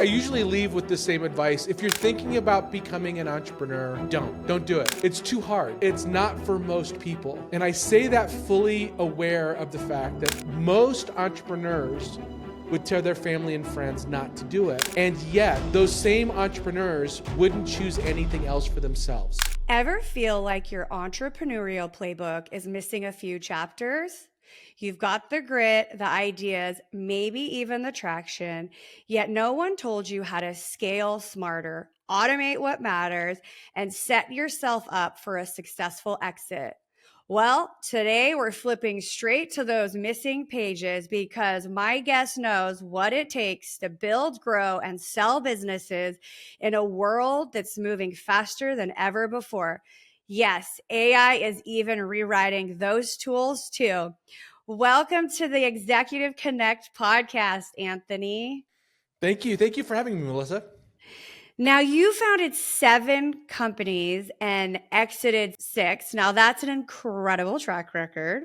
usually leave with the same advice. If you're thinking about becoming an entrepreneur, don't do it. It's too hard. It's not for most people. And I say that fully aware of the fact that most entrepreneurs would tell their family and friends not to do it. And yet, those same entrepreneurs wouldn't choose anything else for themselves. Ever feel like your entrepreneurial playbook is missing a few chapters? You've got the grit, the ideas, maybe even the traction, yet no one told you how to scale smarter, automate what matters, and set yourself up for a successful exit. Well, today we're flipping straight to those missing pages because my guest knows what it takes to build, grow, and sell businesses in a world that's moving faster than ever before. Yes, AI is even rewriting those tools too. Welcome to the Executive Connect podcast, Anthony. Thank you. Thank you for having me, Melissa. Now, you founded 7 companies and exited 6. Now, that's an incredible track record.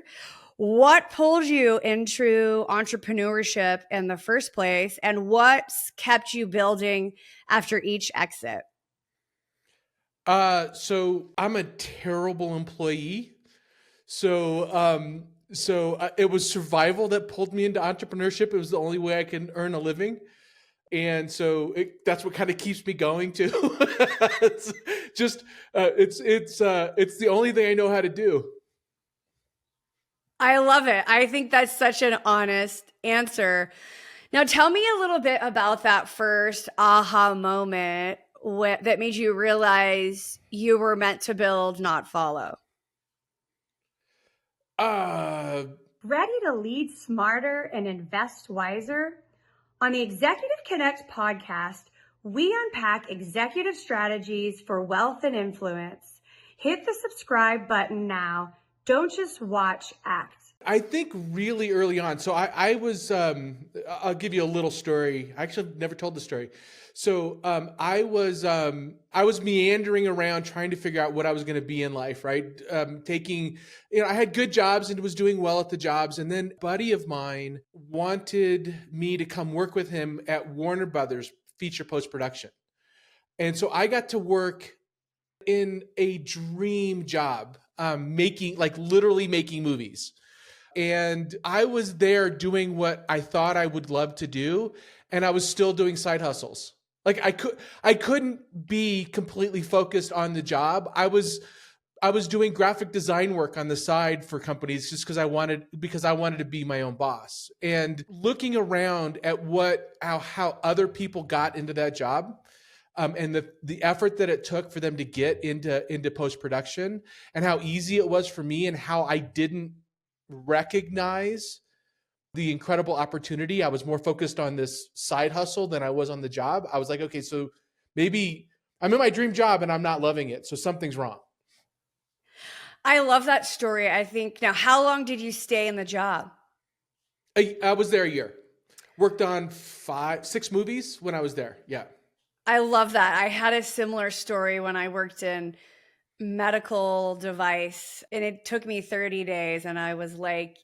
What pulled you into entrepreneurship in the first place, and what's kept you building after each exit? So I'm a terrible employee. So it was survival that pulled me into entrepreneurship. It was the only way I can earn a living. And so that's what kind of keeps me going too. It's just, it's the only thing I know how to do. I love it. I think that's such an honest answer. Now, tell me a little bit about that first aha moment that made you realize you were meant to build, not follow. Ready to lead smarter and invest wiser? On the Executive Connect podcast, we unpack executive strategies for wealth and influence. Hit the subscribe button now. Don't just watch, act. I think really early on. So I was, I'll give you a little story. I actually never told the story. So I was meandering around trying to figure out what I was going to be in life, right? I had good jobs and was doing well at the jobs. And then a buddy of mine wanted me to come work with him at Warner Brothers feature post-production. And so I got to work in a dream job, literally making movies. And I was there doing what I thought I would love to do. And I was still doing side hustles. Like I couldn't be completely focused on the job. I was doing graphic design work on the side for companies just because I wanted to be my own boss. And looking around at how other people got into that job, and the effort that it took for them to get into post-production, and how easy it was for me, and how I didn't recognize the incredible opportunity. I was more focused on this side hustle than I was on the job. I was like, okay, so maybe I'm in my dream job and I'm not loving it. So something's wrong. I love that story. I think, now, how long did you stay in the job? I was there a year. Worked on 6 movies when I was there. Yeah. I love that. I had a similar story when I worked in medical device, and it took me 30 days, and I was like,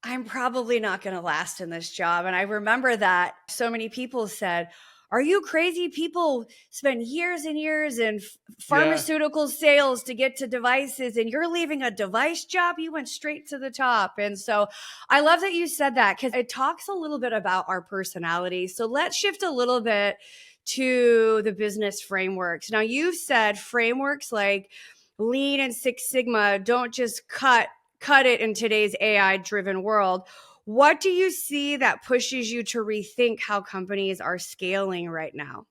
I'm probably not going to last in this job. And I remember that so many people said, are you crazy? People spend years and years in pharmaceutical sales to get to devices, and you're leaving a device job. You went straight to the top. And so I love that you said that, because it talks a little bit about our personality. So let's shift a little bit to the business frameworks. Now, you've said frameworks like Lean and Six Sigma don't just cut it in today's AI-driven world. What do you see that pushes you to rethink how companies are scaling right now?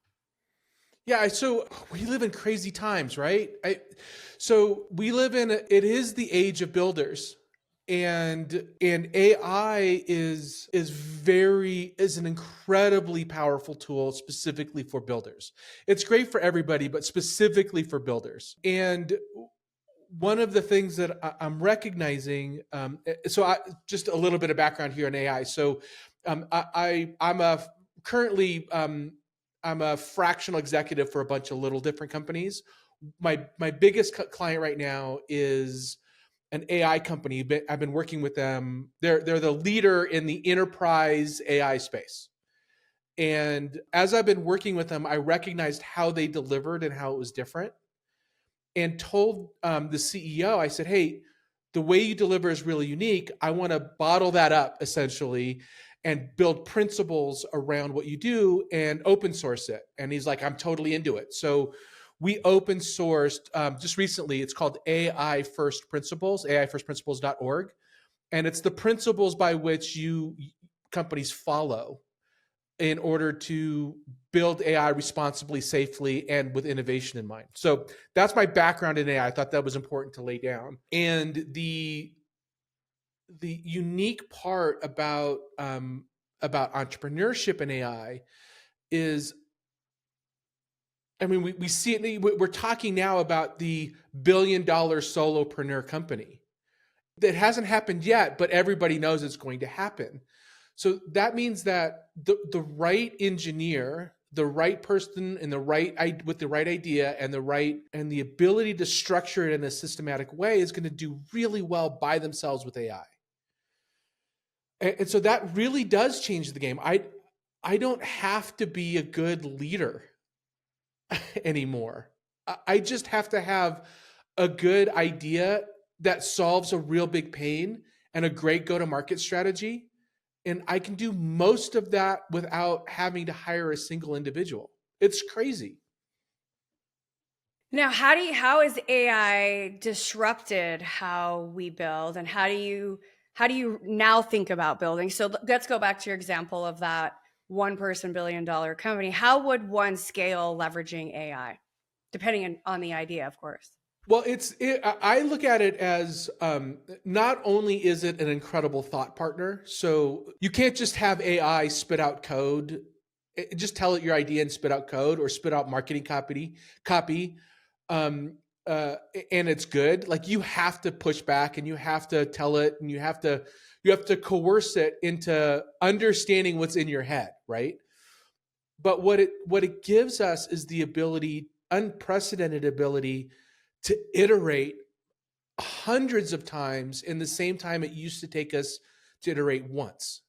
Yeah, so we live in crazy times, right? So we live in it is the age of builders, and AI is an incredibly powerful tool specifically for builders. It's great for everybody, but specifically for builders. And one of the things that I'm recognizing, just a little bit of background here on AI. So I'm currently a fractional executive for a bunch of little different companies. My biggest client right now is an AI company. I've been working with them. They're the leader in the enterprise AI space. And as I've been working with them, I recognized how they delivered and how it was different, and told the CEO, I said, hey, the way you deliver is really unique. I want to bottle that up essentially and build principles around what you do and open source it. And he's like, I'm totally into it. So we open sourced just recently, it's called AI First Principles, aifirstprinciples.org. And it's the principles by which companies follow in order to build AI responsibly, safely, and with innovation in mind. So that's my background in AI. I thought that was important to lay down. And the unique part about entrepreneurship in AI is, I mean, we see it. We're talking now about the billion-dollar solopreneur company. That hasn't happened yet, but everybody knows it's going to happen. So that means that the right engineer, the right person with the right idea and the ability to structure it in a systematic way is going to do really well by themselves with AI. And so that really does change the game. I don't have to be a good leader anymore. I just have to have a good idea that solves a real big pain and a great go-to-market strategy. And I can do most of that without having to hire a single individual. It's crazy. Now, how has AI disrupted how we build, and how do you now think about building? So let's go back to your example of that one person billion-dollar company. How would one scale leveraging AI, depending on the idea, of course? Well, I look at it as not only is it an incredible thought partner, so you can't just have AI spit out code, just tell it your idea and spit out code, or spit out marketing copy, and it's good. Like, you have to push back, and you have to tell it, and you have to coerce it into understanding what's in your head, right? But what it gives us is the unprecedented ability to iterate hundreds of times in the same time it used to take us to iterate once.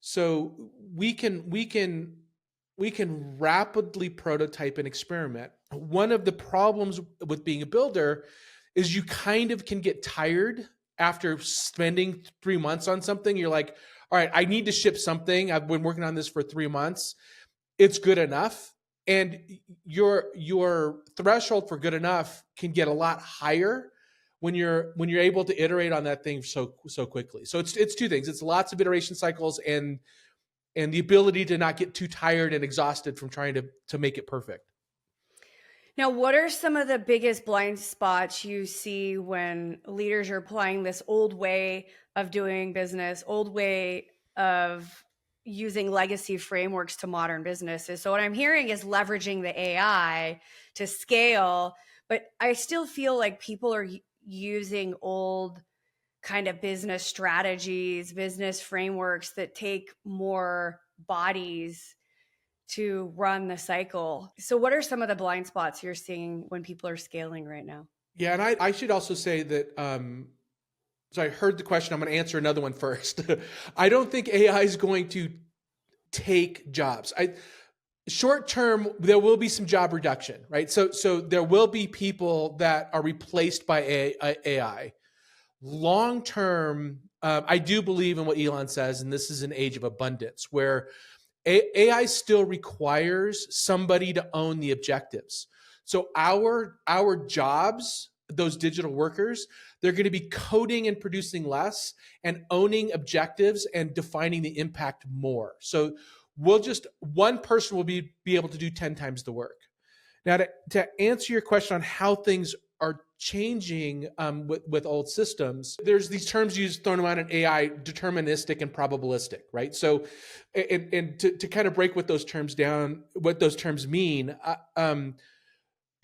So we can rapidly prototype and experiment. One of the problems with being a builder is you kind of can get tired after spending 3 months on something. You're like, all right, I need to ship something. I've been working on this for 3 months. It's good enough. And your threshold for good enough can get a lot higher when you're able to iterate on that thing so quickly. So it's two things. It's lots of iteration cycles and the ability to not get too tired and exhausted from trying to make it perfect. Now, what are some of the biggest blind spots you see when leaders are applying this old way of doing business, old way of using legacy frameworks to modern businesses? So what I'm hearing is leveraging the AI to scale, but I still feel like people are using old kind of business strategies, business frameworks that take more bodies to run the cycle. So what are some of the blind spots you're seeing when people are scaling right now? Yeah, and I should also say that, so I heard the question, I'm going to answer another one first. I don't think AI is going to take jobs. Short term, there will be some job reduction, right? So there will be people that are replaced by AI. Long term, I do believe in what Elon says, and this is an age of abundance, where AI still requires somebody to own the objectives. So our jobs, those digital workers, they're going to be coding and producing less and owning objectives and defining the impact more. So one person will be able to do 10 times the work. Now, to answer your question on how things are changing with old systems, there's these terms used thrown around in AI, deterministic and probabilistic, right? So, and to kind of break what those terms down, what those terms mean,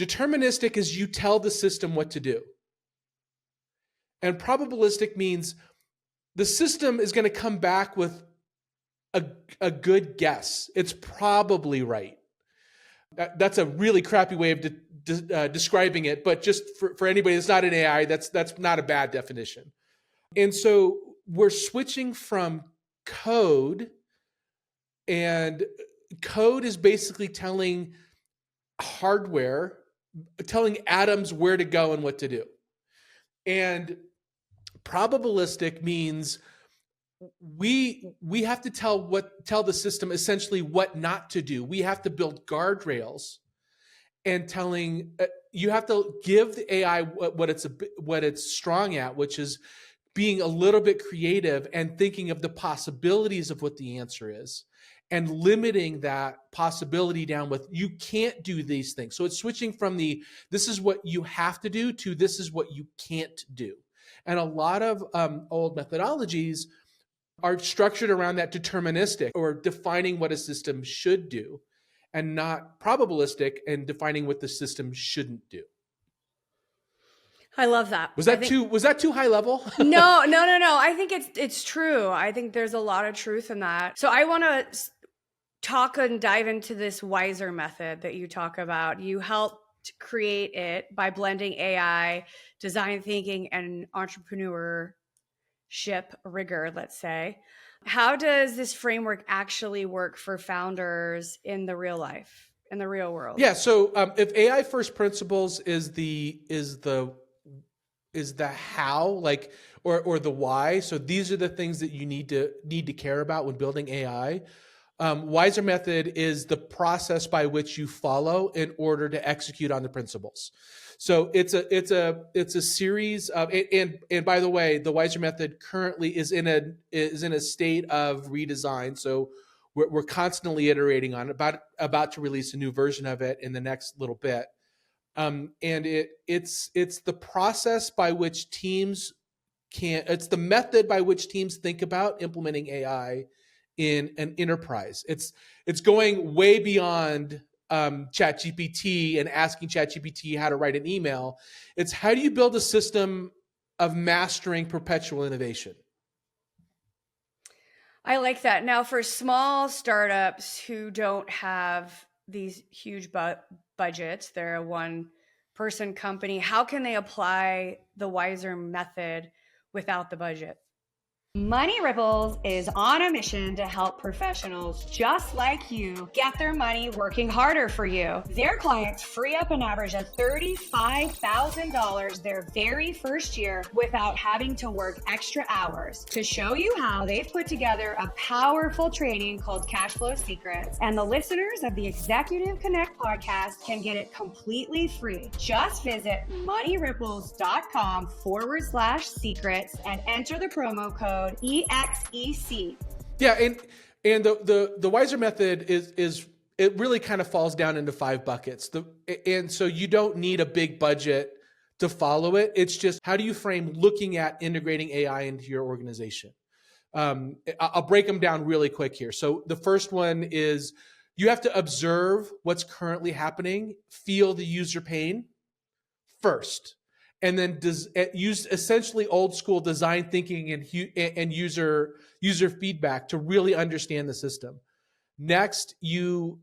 deterministic is you tell the system what to do. And probabilistic means the system is going to come back with a good guess. It's probably right. That's a really crappy way of describing it, but just for anybody that's not in AI, that's not a bad definition. And so we're switching from code and code is basically telling atoms where to go and what to do. And probabilistic means we have to tell the system essentially what not to do. We have to build guardrails and you have to give the AI what it's strong at, which is being a little bit creative and thinking of the possibilities of what the answer is, and limiting that possibility down with, you can't do these things. So it's switching from this is what you have to do to this is what you can't do. And a lot of old methodologies are structured around that deterministic, or defining what a system should do, and not probabilistic and defining what the system shouldn't do. I love that. Was that too high level? No. I think it's true. I think there's a lot of truth in that. So I want to talk and dive into this wiser method that you talk about. You helped create it by blending AI, design thinking, and entrepreneurship rigor, let's say. How does this framework actually work for founders in the real life, in the real world? Yeah. So if AI first principles is the how, like, or the why. So these are the things that you need to care about when building AI. Wiser method is the process by which you follow in order to execute on the principles. So it's a series of, and by the way, the wiser method currently is in a state of redesign. So we're constantly iterating on it, about to release a new version of it in the next little bit. And it's the process by which it's the method by which teams think about implementing AI in an enterprise. It's going way beyond ChatGPT and asking ChatGPT how to write an email. It's how do you build a system of mastering perpetual innovation? I like that. Now, for small startups who don't have these huge budgets, they're a one-person company, how can they apply the wiser method without the budget? Money Ripples is on a mission to help professionals just like you get their money working harder for you. Their clients free up an average of $35,000 their very first year without having to work extra hours. To show you how, they've put together a powerful training called Cash Flow Secrets, and the listeners of the Executive Connect podcast can get it completely free. Just visit moneyripples.com/secrets and enter the promo code EXEC. Yeah, and the wiser method is it really kind of falls down into 5 buckets. And so you don't need a big budget to follow it. It's just, how do you frame looking at integrating AI into your organization? I'll break them down really quick here. So the first one is, you have to observe what's currently happening, feel the user pain first, and then use essentially old school design thinking and user feedback to really understand the system. Next, you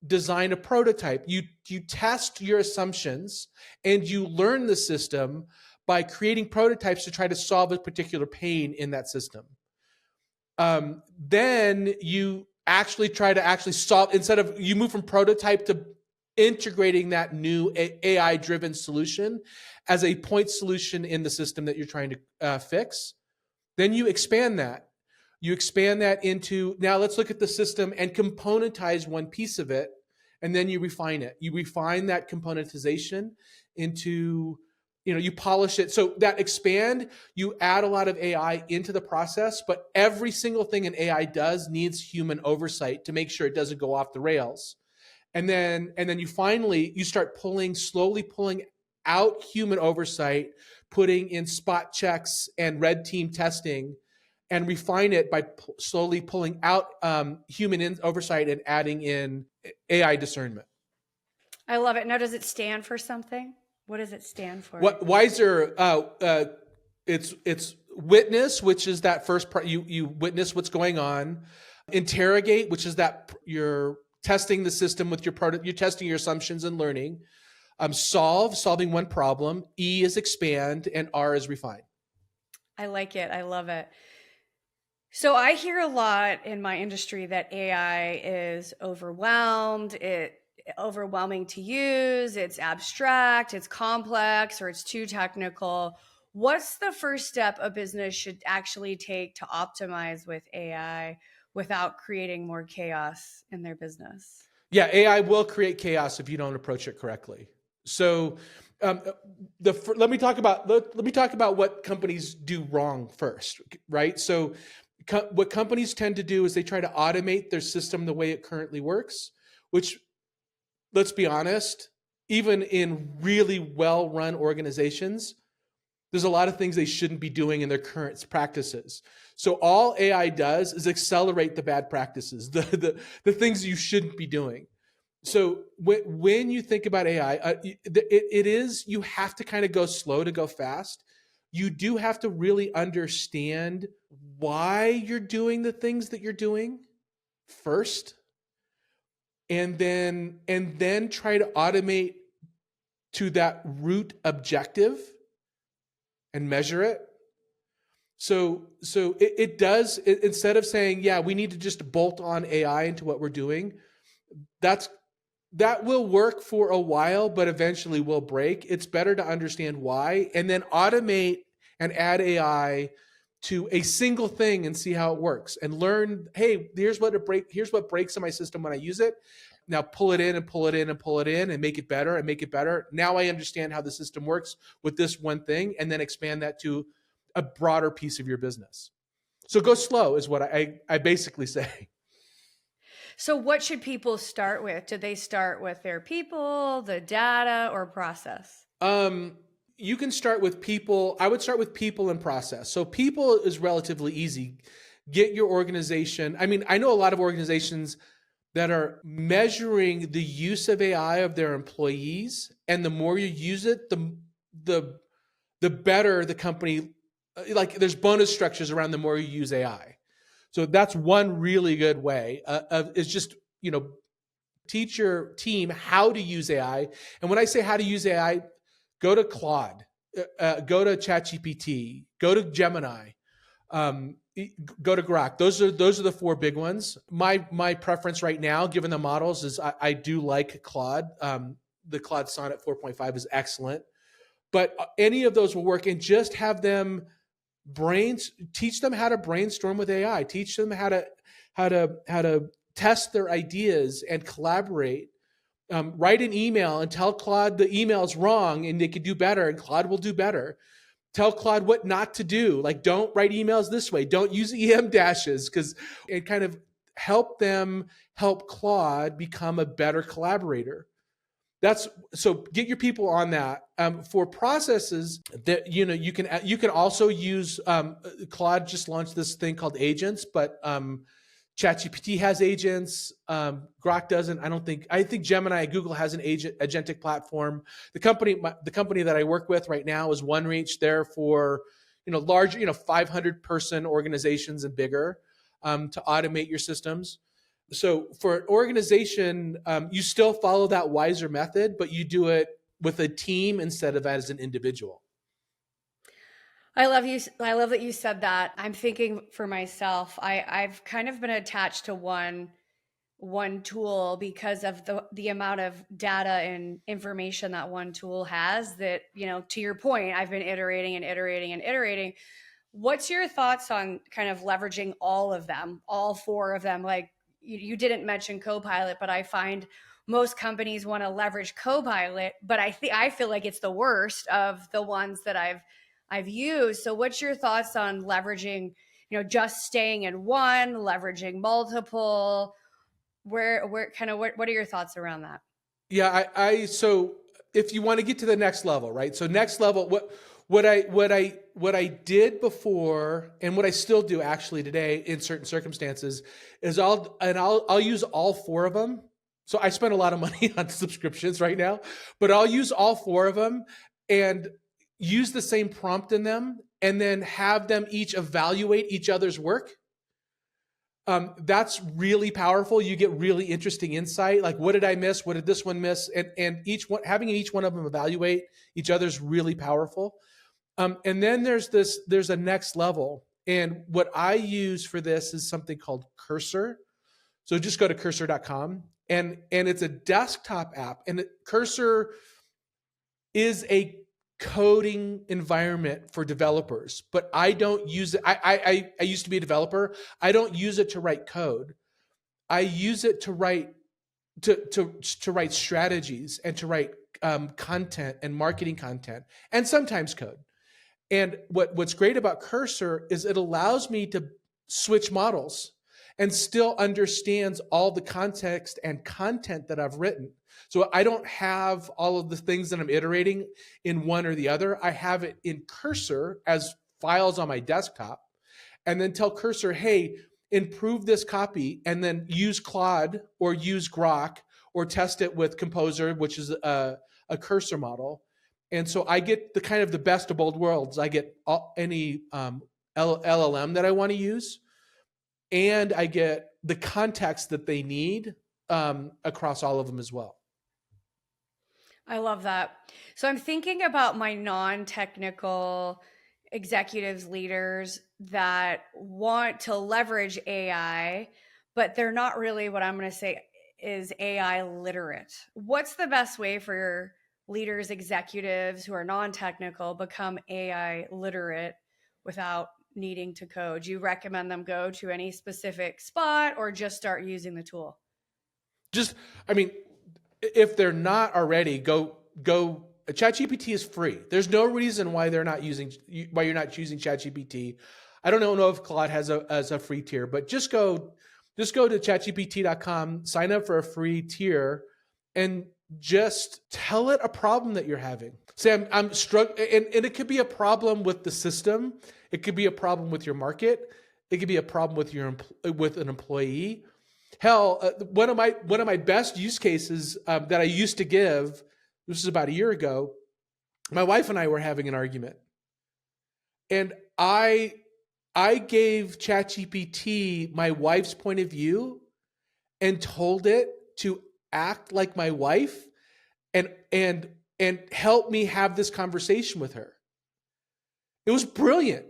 design a prototype. You test your assumptions and you learn the system by creating prototypes to try to solve a particular pain in that system. Then you try to solve, instead of, you move from prototype to integrating that new AI-driven solution as a point solution in the system that you're trying to fix. Then you expand that. You expand that into, now let's look at the system and componentize one piece of it, and then you refine it. You refine that componentization into, you polish it. So that expand, you add a lot of AI into the process, but every single thing an AI does needs human oversight to make sure it doesn't go off the rails. And then you start slowly pulling out human oversight, putting in spot checks and red team testing, and refine it by slowly pulling out human oversight and adding in AI discernment. I love it. Now, does it stand for something? What does it stand for? What wiser? It's witness, which is that first part. You witness what's going on. Interrogate, which is that you're testing the system with your product. You're testing your assumptions and learning. Solving one problem. E is expand, and R is refine. I like it. I love it. So I hear a lot in my industry that AI is overwhelming to use, it's abstract, it's complex, or it's too technical. What's the first step a business should actually take to optimize with AI without creating more chaos in their business? Yeah, AI will create chaos if you don't approach it correctly. So let me talk about what companies do wrong first, right? So what companies tend to do is they try to automate their system the way it currently works, which, let's be honest, even in really well-run organizations, there's a lot of things they shouldn't be doing in their current practices. So all AI does is accelerate the bad practices, the things you shouldn't be doing. So when you think about AI, you have to kind of go slow to go fast. You do have to really understand why you're doing the things that you're doing first, and then try to automate to that root objective and measure it. So it does, instead of saying, yeah, we need to just bolt on AI into what we're doing, that will work for a while, but eventually will break. It's better to understand why, and then automate and add AI to a single thing and see how it works, and learn, hey, here's what breaks in my system when I use it. Now pull it in and pull it in and pull it in and make it better and make it better. Now I understand how the system works with this one thing, and then expand that to a broader piece of your business. So go slow is what I basically say. So what should people start with? Do they start with their people, the data, or process? You can start with people. I would start with people and process. So people is relatively easy. Get your organization. I mean, I know a lot of organizations that are measuring the use of AI of their employees, and the more you use it, the better the company. Like, there's bonus structures around the more you use AI. So that's one really good way. Is just, teach your team how to use AI. And when I say how to use AI, go to Claude, go to ChatGPT, go to Gemini, go to Grok. Those are the four big ones. My preference right now, given the models, is I do like Claude. The Claude Sonnet 4.5 is excellent, but any of those will work. And just have them teach them how to brainstorm with AI. Teach them how to test their ideas and collaborate. Write an email and tell Claude the email is wrong and they could do better, and Claude will do better. Tell Claude what not to do. Like, don't write emails this way. Don't use EM dashes, and kind of help Claude become a better collaborator. So get your people on that. For processes that, you can also use, Claude just launched this thing called agents, but ChatGPT has agents. Grok doesn't. I think Gemini at Google has an agentic platform. The company that I work with right now is OneReach. They're for, large, 500 person organizations and bigger, to automate your systems. So for an organization, you still follow that wiser method, but you do it with a team instead of as an individual. I love that you said that. I'm thinking for myself, I've kind of been attached to one tool because of the amount of data and information that one tool has, that, to your point, I've been iterating and iterating and iterating. What's your thoughts on kind of leveraging all of them, all four of them? Like, you didn't mention Copilot, but I find most companies want to leverage Copilot, but I feel like it's the worst of the ones that I've used. So what's your thoughts on leveraging, just staying in one, leveraging multiple? What are your thoughts around that? Yeah, so if you want to get to the next level, right? So next level, what I did before, and what I still do actually today in certain circumstances, is I'll use all four of them. So I spend a lot of money on subscriptions right now, but I'll use all four of them and use the same prompt in them, and then have them each evaluate each other's work. That's really powerful. You get really interesting insight. Like, what did I miss? What did this one miss? And having each one of them evaluate each other's really powerful. And then there's a next level, And what I use for this is something called Cursor. So just go to cursor.com, and it's a desktop app. And Cursor is a coding environment for developers, but I don't use it. I used to be a developer. I don't use it to write code. I use it to write to write strategies and to write content and marketing content, and sometimes code. And what's great about Cursor is it allows me to switch models and still understands all the context and content that I've written. So I don't have all of the things that I'm iterating in one or the other. I have it in Cursor as files on my desktop, and then tell Cursor, hey, improve this copy, and then use Claude or use Grok or test it with Composer, which is a Cursor model. And so I get the kind of the best of both worlds. I get any LLM that I want to use, and I get the context that they need across all of them as well. I love that. So I'm thinking about my non-technical executives, leaders that want to leverage AI, but they're not really what I'm going to say is AI literate. What's the best way for leaders, executives who are non-technical become AI literate without needing to code? Do you recommend them go to any specific spot or just start using the tool? If they're not already, go. ChatGPT is free. There's no reason why you're not using ChatGPT. I don't know if Claude has a free tier, but just go to chatgpt.com, sign up for a free tier, and just tell it a problem that you're having. Say, I'm struggling, and it could be a problem with the system. It could be a problem with your market. It could be a problem with an employee. Hell, one of my best use cases that I used to give, this is about a year ago, my wife and I were having an argument. And I gave ChatGPT my wife's point of view and told it to act like my wife and help me have this conversation with her. It was brilliant.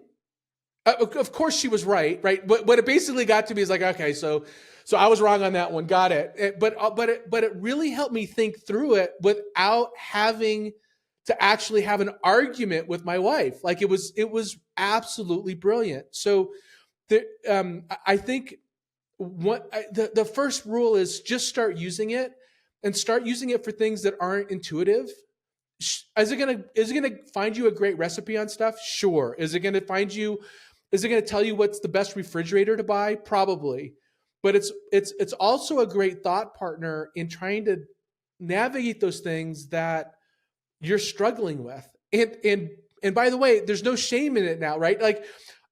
Of course she was right? What it basically got to me is like, okay, so I was wrong on that one. Got it. But it really helped me think through it without having to actually have an argument with my wife. Like it was absolutely brilliant. So I think the first rule is just start using it, and start using it for things that aren't intuitive. Is it gonna find you a great recipe on stuff? Sure. Is it gonna tell you what's the best refrigerator to buy? Probably. But it's also a great thought partner in trying to navigate those things that you're struggling with. And by the way, there's no shame in it now, right? Like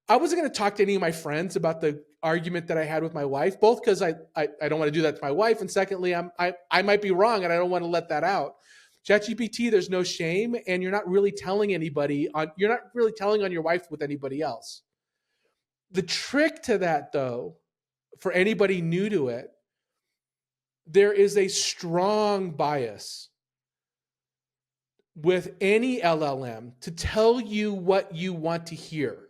I wasn't going to talk to any of my friends about the argument that I had with my wife, both because I don't want to do that to my wife, and secondly, I might be wrong and I don't want to let that out. ChatGPT, there's no shame, and you're not really telling on your wife with anybody else. The trick to that, though, for anybody new to it, there is a strong bias with any LLM to tell you what you want to hear.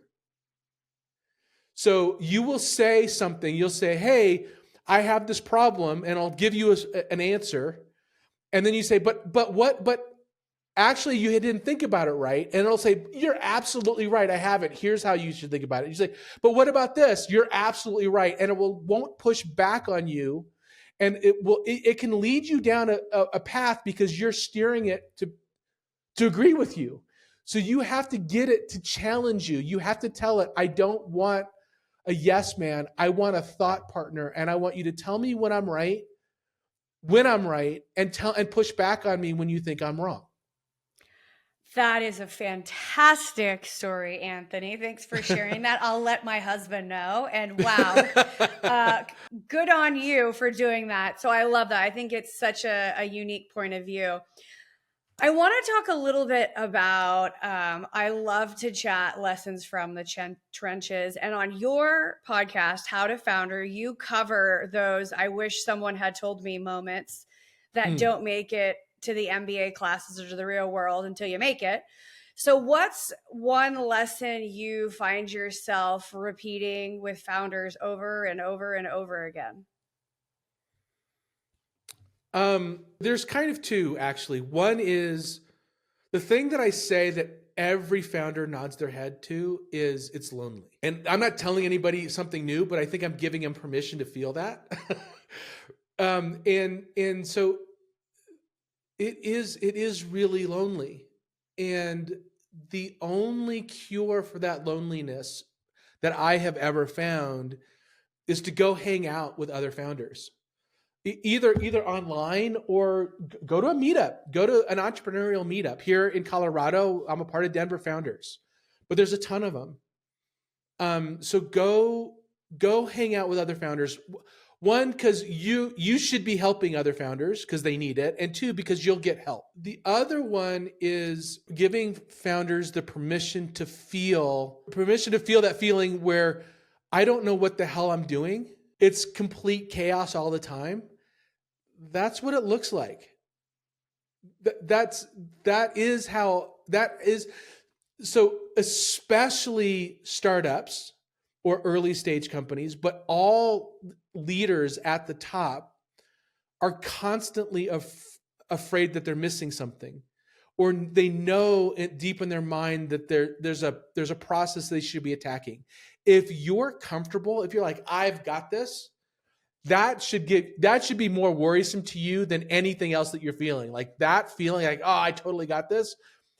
So you will say something, you'll say, hey, I have this problem, and I'll give you an answer. And then you say, but actually you didn't think about it right. And it'll say, you're absolutely right. I have it. Here's how you should think about it. You say, but what about this? You're absolutely right. And it won't push back on you. And it can lead you down a path because you're steering it to agree with you. So you have to get it to challenge you. You have to tell it, I don't want a yes man. I want a thought partner. And I want you to tell me when I'm right, and push back on me when you think I'm wrong. That is a fantastic story, Anthony. Thanks for sharing that. I'll let my husband know. And wow, good on you for doing that. So I love that. I think it's such a unique point of view. I want to talk a little bit about, I love to chat lessons from the trenches. And on your podcast, How to Founder, you cover those I wish someone had told me moments that don't make it to the MBA classes or to the real world until you make it. So what's one lesson you find yourself repeating with founders over and over and over again? There's kind of two, actually. One is the thing that I say that every founder nods their head to is it's lonely. And I'm not telling anybody something new, but I think I'm giving them permission to feel that. And so it is really lonely. And the only cure for that loneliness that I have ever found is to go hang out with other founders. Either online or go to a meetup, go to an entrepreneurial meetup. Here in Colorado, I'm a part of Denver Founders, but there's a ton of them. So go hang out with other founders. One, because you should be helping other founders because they need it, and two, because you'll get help. The other one is giving founders the permission to feel that feeling where I don't know what the hell I'm doing. It's complete chaos all the time. That's what it looks like. That is so, especially startups or early stage companies, but all leaders at the top are constantly afraid that they're missing something, or they know deep in their mind that there's a process they should be attacking. If you're comfortable, if you're like, I've got this, that should be more worrisome to you than anything else that you're feeling. Like that feeling like, oh, I totally got this.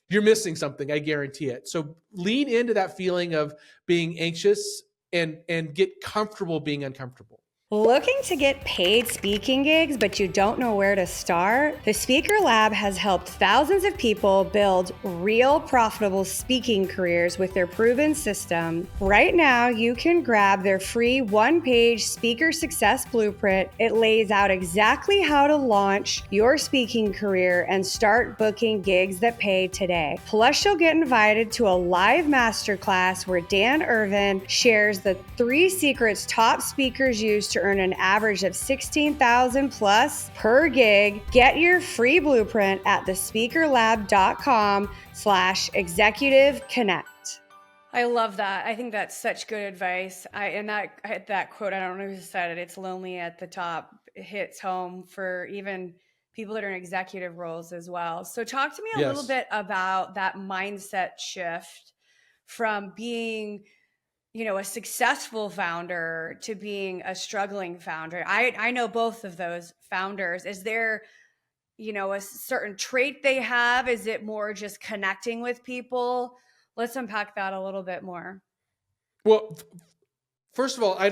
You're missing something. I guarantee it. So lean into that feeling of being anxious and get comfortable being uncomfortable. Looking to get paid speaking gigs, but you don't know where to start? The Speaker Lab has helped thousands of people build real profitable speaking careers with their proven system. Right now, you can grab their free one-page speaker success blueprint. It lays out exactly how to launch your speaking career and start booking gigs that pay today. Plus, you'll get invited to a live masterclass where Dan Irvin shares the 3 secrets top speakers use to earn an average of $16,000 plus per gig. Get your free blueprint at thespeakerlab.com/executive connect. I love that. I think that's such good advice. That quote, I don't know who said it, it's lonely at the top. It hits home for even people that are in executive roles as well. So talk to me a little bit about that mindset shift from being a successful founder to being a struggling founder. I know both of those founders. Is there, a certain trait they have? Is it more just connecting with people? Let's unpack that a little bit more. Well, first of all, I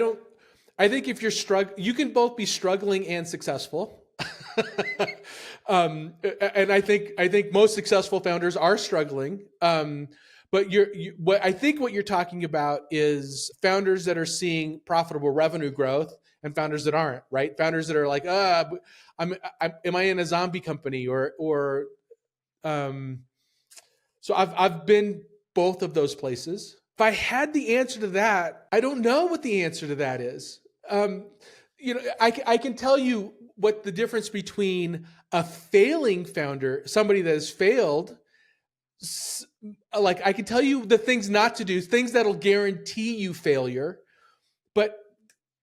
think if you're you can both be struggling and successful. And I think most successful founders are struggling. But I think what you're talking about is founders that are seeing profitable revenue growth and founders that aren't, right? Founders that are like, am I in a zombie company or so I've been both of those places. If I had the answer to that, I don't know what the answer to that is. I can tell you what the difference between a failing founder, somebody that has failed, like I can tell you the things not to do, things that'll guarantee you failure, but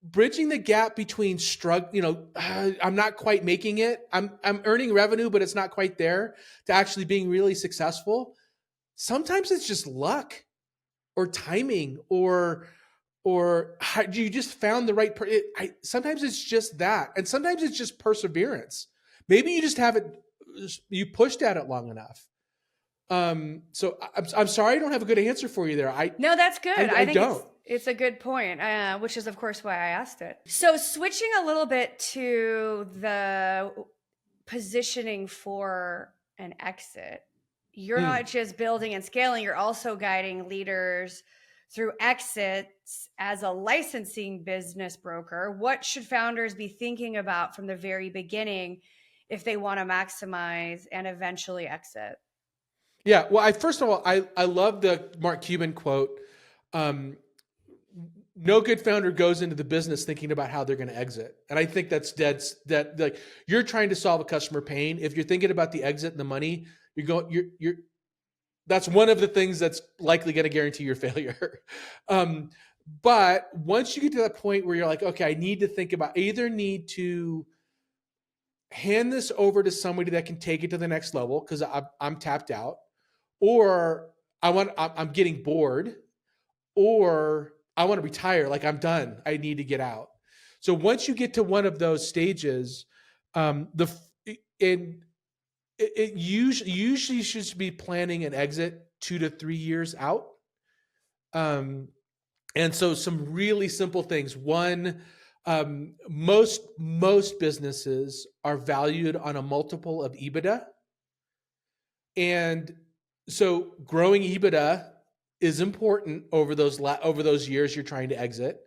bridging the gap between I'm not quite making it. I'm earning revenue, but it's not quite there, to actually being really successful. Sometimes it's just luck or timing or you just found the right sometimes it's just that. And sometimes it's just perseverance. Maybe you just you pushed at it long enough. So I'm sorry I don't have a good answer for you there. No, that's good. I think don't. It's a good point, which is of course why I asked it. So switching a little bit to the positioning for an exit, you're not just building and scaling, you're also guiding leaders through exits as a licensing business broker. What should founders be thinking about from the very beginning if they want to maximize and eventually exit? Yeah, well, first of all, I love the Mark Cuban quote. No good founder goes into the business thinking about how they're going to exit. And I think that's that like you're trying to solve a customer pain. If you're thinking about the exit and the money, That's one of the things that's likely going to guarantee your failure. But once you get to that point where you're like, okay, I need to think about, either need to hand this over to somebody that can take it to the next level because I'm tapped out, or I'm getting bored, or I want to retire. Like, I'm done. I need to get out. So once you get to one of those stages, it usually should be planning an exit 2 to 3 years out. And so some really simple things. One, most businesses are valued on a multiple of EBITDA. And so growing EBITDA is important over those years you're trying to exit,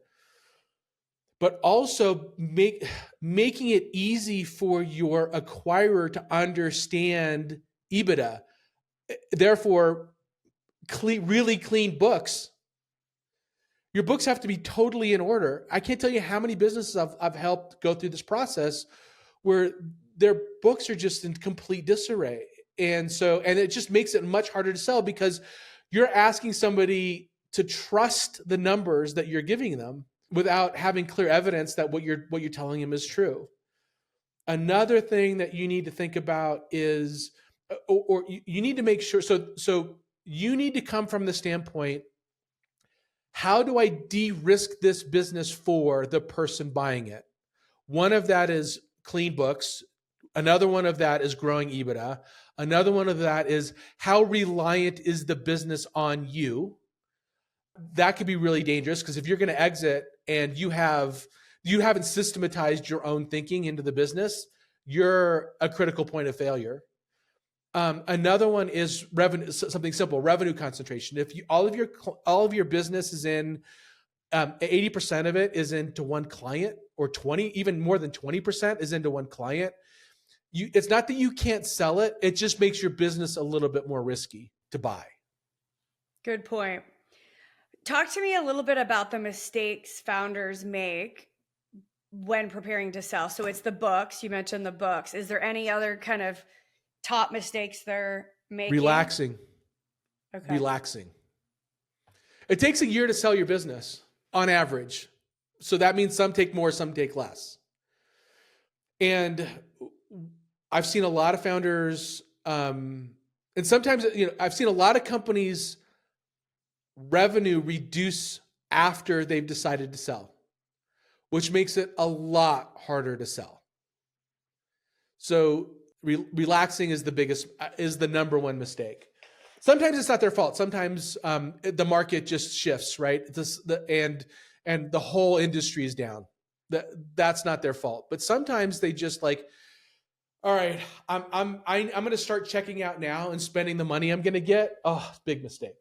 but also making it easy for your acquirer to understand EBITDA. Therefore, really clean books. Your books have to be totally in order. I can't tell you how many businesses I've helped go through this process where their books are just in complete disarray. And it just makes it much harder to sell because you're asking somebody to trust the numbers that you're giving them without having clear evidence that what you're telling them is true. Another thing that you need to think about is, or you need to make sure, so you need to come from the standpoint, how do I de-risk this business for the person buying it? One of that is clean books. Another one of that is growing EBITDA. Another one of that is how reliant is the business on you? That could be really dangerous because if you're going to exit and you haven't systematized your own thinking into the business, you're a critical point of failure. Another one is revenue, something simple, revenue concentration. If all of your business is in, 80% of it is into one client, or 20, even more than 20% is into one client. It's not that you can't sell it. It just makes your business a little bit more risky to buy. Good point. Talk to me a little bit about the mistakes founders make when preparing to sell. So it's the books. You mentioned the books. Is there any other kind of top mistakes they're making? Relaxing. Okay. Relaxing. It takes a year to sell your business on average. So that means some take more, some take less. And I've seen a lot of founders, and sometimes, I've seen a lot of companies' revenue reduce after they've decided to sell, which makes it a lot harder to sell. So relaxing is the number one mistake. Sometimes it's not their fault. Sometimes the market just shifts, right? And the whole industry is down. That's not their fault. But sometimes they just like, all right, I'm going to start checking out now and spending the money I'm going to get. Oh, big mistake.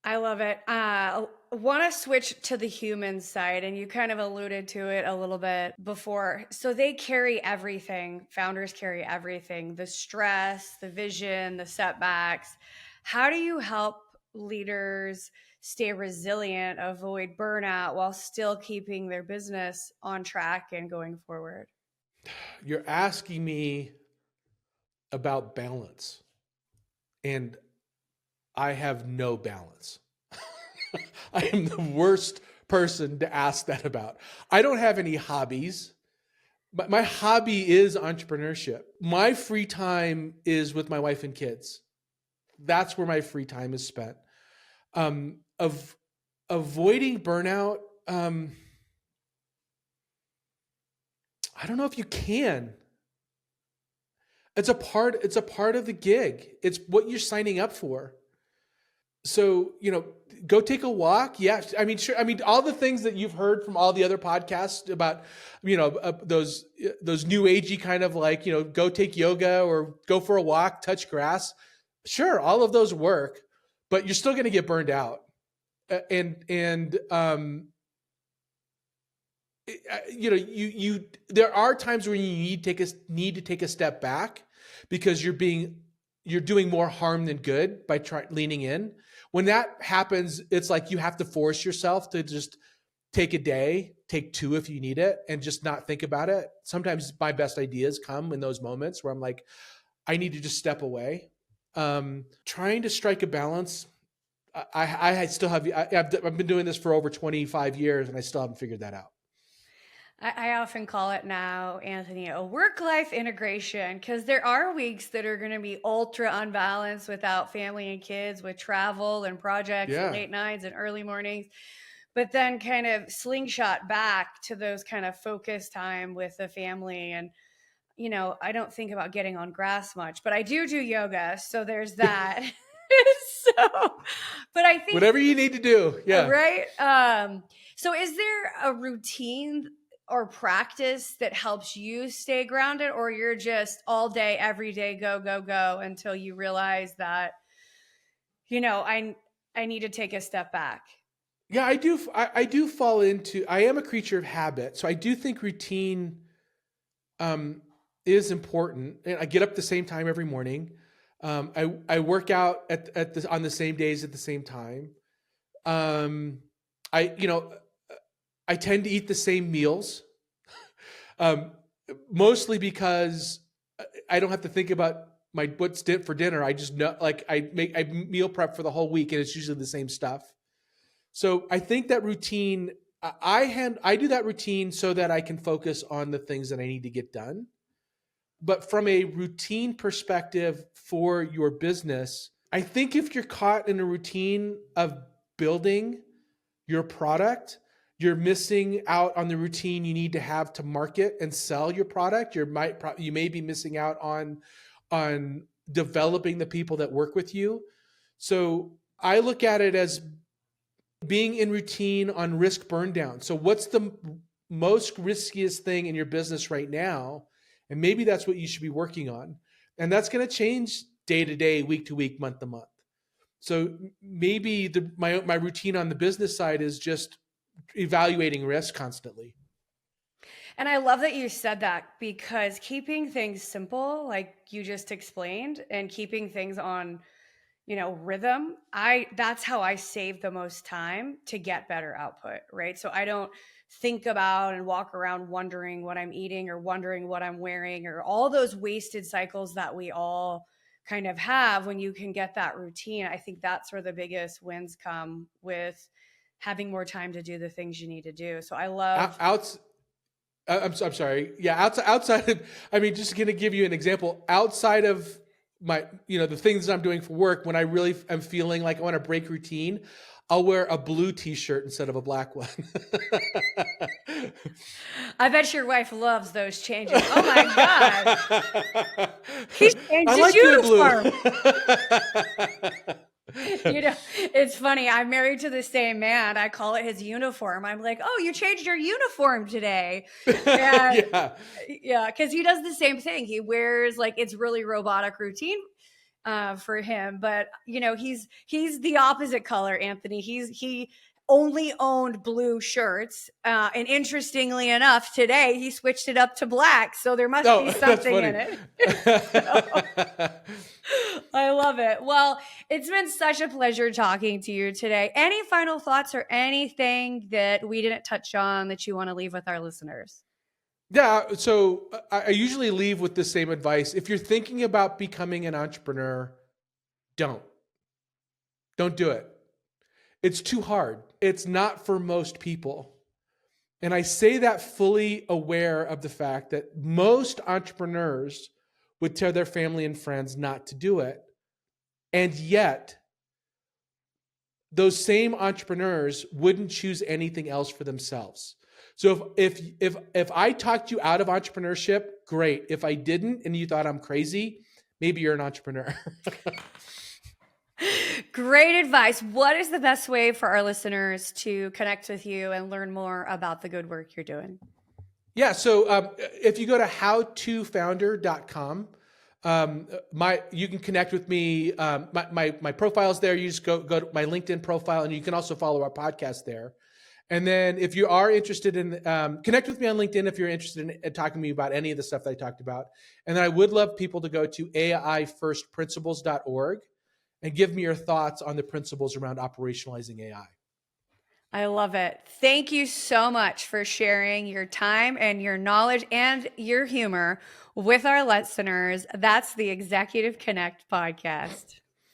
I love it. Want to switch to the human side, and you kind of alluded to it a little bit before. So they carry everything. Founders carry everything, the stress, the vision, the setbacks. How do you help leaders stay resilient, avoid burnout while still keeping their business on track and going forward? You're asking me about balance, and I have no balance. I am the worst person to ask that about. I don't have any hobbies, but my hobby is entrepreneurship. My free time is with my wife and kids. That's where my free time is spent. Of avoiding burnout, I don't know if you can. It's a part of the gig. It's what you're signing up for. So, go take a walk. Yeah. I mean, sure. I mean, all the things that you've heard from all the other podcasts about, those new agey kind of like, go take yoga or go for a walk, touch grass. Sure. All of those work, but you're still going to get burned out. There are times when you need to take a step back because you're doing more harm than good by leaning in. When that happens, it's like you have to force yourself to just take a day, take 2 if you need it, and just not think about it. Sometimes my best ideas come in those moments where I'm like, I need to just step away. Trying to strike a balance. I still have, I've been doing this for over 25 years and I still haven't figured that out. I often call it now, Anthony, a work-life integration, because there are weeks that are going to be ultra unbalanced without family and kids, with travel and projects and late nights and early mornings, but then kind of slingshot back to those kind of focus time with the family. And, I don't think about getting on grass much, but I do yoga. So there's that. But I think whatever you need to do. Yeah. Right. So is there a routine or practice that helps you stay grounded, or you're just all day, every day, go, go, go until you realize that, I need to take a step back? Yeah, I do. I do fall into, I am a creature of habit. So I do think routine is important. And I get up the same time every morning. I work out on the same days at the same time. I tend to eat the same meals, mostly because I don't have to think about what's for dinner. I just know, I meal prep for the whole week, and it's usually the same stuff. So I think that routine, I do that routine so that I can focus on the things that I need to get done. But from a routine perspective for your business, I think if you're caught in a routine of building your product, you're missing out on the routine you need to have to market and sell your product. You may be missing out on developing the people that work with you. So I look at it as being in routine on risk burn down. So what's the most riskiest thing in your business right now? And maybe that's what you should be working on. And that's going to change day to day, week to week, month to month. So maybe my routine on the business side is just evaluating risk constantly. And I love that you said that, because keeping things simple, like you just explained, and keeping things on, rhythm, that's how I save the most time to get better output, right? So I don't think about and walk around wondering what I'm eating or wondering what I'm wearing, or all those wasted cycles that we all kind of have. When you can get that routine, I think that's where the biggest wins come, with having more time to do the things you need to do. So I love I'm sorry. Yeah. Outside of, just going to give you an example, outside of my, the things I'm doing for work, when I really am feeling like I want to break routine, I'll wear a blue t-shirt instead of a black one. I bet your wife loves those changes. Oh my God. He's changed his uniform. It's funny. I'm married to the same man. I call it his uniform. I'm like, oh, you changed your uniform today. And yeah. Because he does the same thing. He wears, it's really robotic routine for him, but he's the opposite color, Anthony. He only owned blue shirts, and interestingly enough, today he switched it up to black, so there must be something in it. I love it. Well, it's been such a pleasure talking to you today. Any final thoughts or anything that we didn't touch on that you want to leave with our listeners? Yeah. So I usually leave with the same advice. If you're thinking about becoming an entrepreneur, don't do it. It's too hard. It's not for most people. And I say that fully aware of the fact that most entrepreneurs would tell their family and friends not to do it. And yet, those same entrepreneurs wouldn't choose anything else for themselves. So if I talked you out of entrepreneurship, great. If I didn't and you thought I'm crazy, maybe you're an entrepreneur. Great advice. What is the best way for our listeners to connect with you and learn more about the good work you're doing? Yeah. So if you go to howtofounder.com, you can connect with me. My profile's there. You just go to my LinkedIn profile, and you can also follow our podcast there. And then if you are interested in, connect with me on LinkedIn if you're interested in talking to me about any of the stuff that I talked about. And then I would love people to go to aifirstprinciples.org and give me your thoughts on the principles around operationalizing AI. I love it. Thank you so much for sharing your time and your knowledge and your humor with our listeners. That's the Executive Connect podcast.